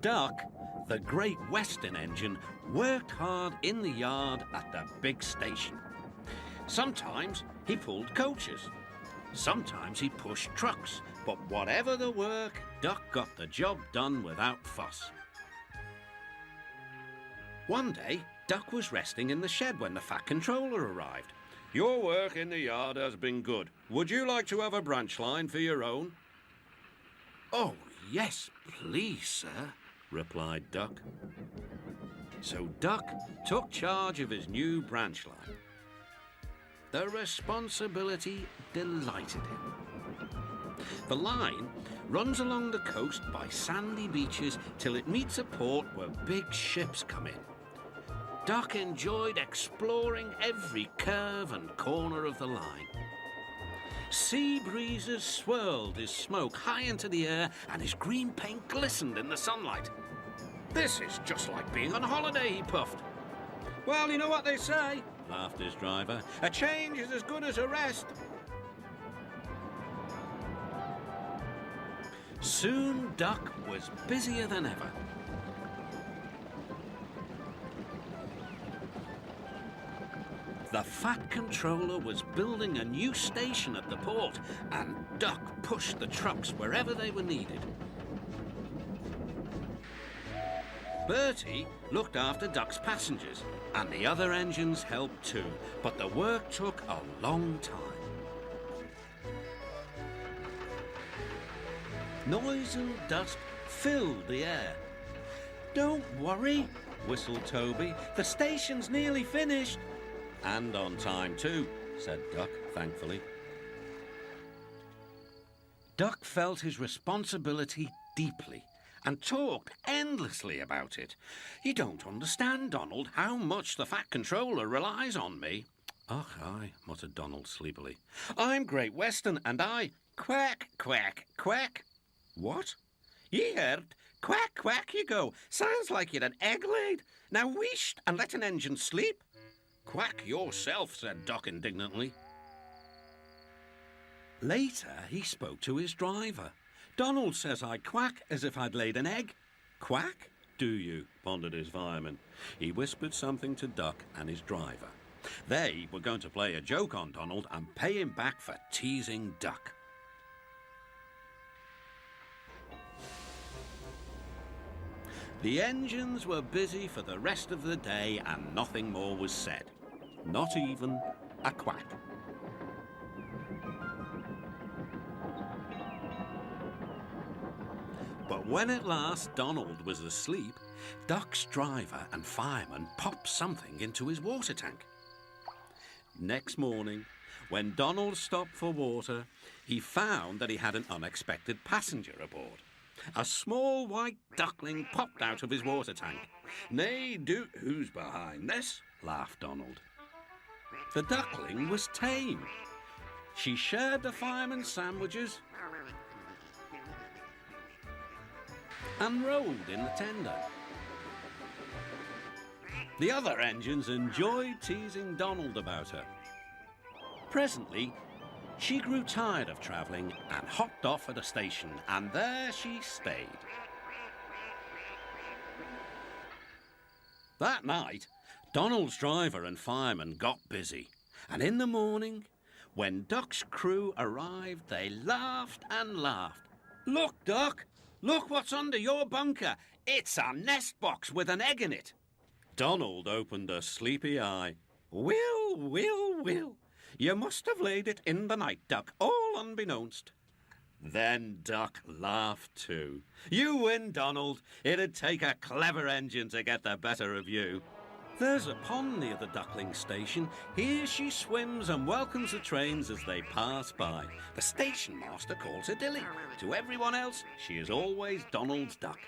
Duck, the Great Western engine, worked hard in the yard at the big station. Sometimes he pulled coaches. Sometimes he pushed trucks. But whatever the work, Duck got the job done without fuss. One day, Duck was resting in the shed when the Fat Controller arrived. "Your work in the yard has been good. Would you like to have a branch line for your own?" "Oh, yes, please, sir," replied Duck. So Duck took charge of his new branch line. The responsibility delighted him. The line runs along the coast by sandy beaches till it meets a port where big ships come in. Duck enjoyed exploring every curve and corner of the line. Sea breezes swirled his smoke high into the air and his green paint glistened in the sunlight. "This is just like being on holiday," he puffed. "Well, you know what they say," laughed his driver. "A change is as good as a rest." Soon Duck was busier than ever. The Fat Controller was building a new station at the port, and Duck pushed the trucks wherever they were needed. Bertie looked after Duck's passengers, and the other engines helped too, but the work took a long time. Noise and dust filled the air. "Don't worry," whistled Toby. "The station's nearly finished." "And on time too," said Duck, thankfully. Duck felt his responsibility deeply and talked endlessly about it. "You don't understand, Donald, how much the Fat Controller relies on me." "Och, aye," muttered Donald sleepily. "I'm Great Western, and I—" "Quack, quack, quack." "What?" "Ye heard? Quack, quack you go. Sounds like you'd an egg laid. Now wheesht and let an engine sleep." "Quack yourself," said Duck indignantly. Later, he spoke to his driver. "Donald says I quack as if I'd laid an egg." "Quack, do you?" pondered his fireman. He whispered something to Duck and his driver. They were going to play a joke on Donald and pay him back for teasing Duck. The engines were busy for the rest of the day and nothing more was said. Not even a quack. But when at last Donald was asleep, Duck's driver and fireman popped something into his water tank. Next morning, when Donald stopped for water, he found that he had an unexpected passenger aboard. A small white duckling popped out of his water tank. "Who's behind this?" laughed Donald. The duckling was tame. She shared the fireman's sandwiches and rolled in the tender. The other engines enjoyed teasing Donald about her. Presently, she grew tired of travelling and hopped off at a station, and there she stayed. That night, Donald's driver and fireman got busy, and in the morning, when Duck's crew arrived, they laughed and laughed. "Look, Duck! Look what's under your bunker! It's a nest box with an egg in it!" Donald opened a sleepy eye. Will. You must have laid it in the night, Duck, all unbeknownst." Then Duck laughed too. "You win, Donald. It'd take a clever engine to get the better of you." There's a pond near the duckling station. Here she swims and welcomes the trains as they pass by. The station master calls her Dilly. To everyone else, she is always Donald's Duck.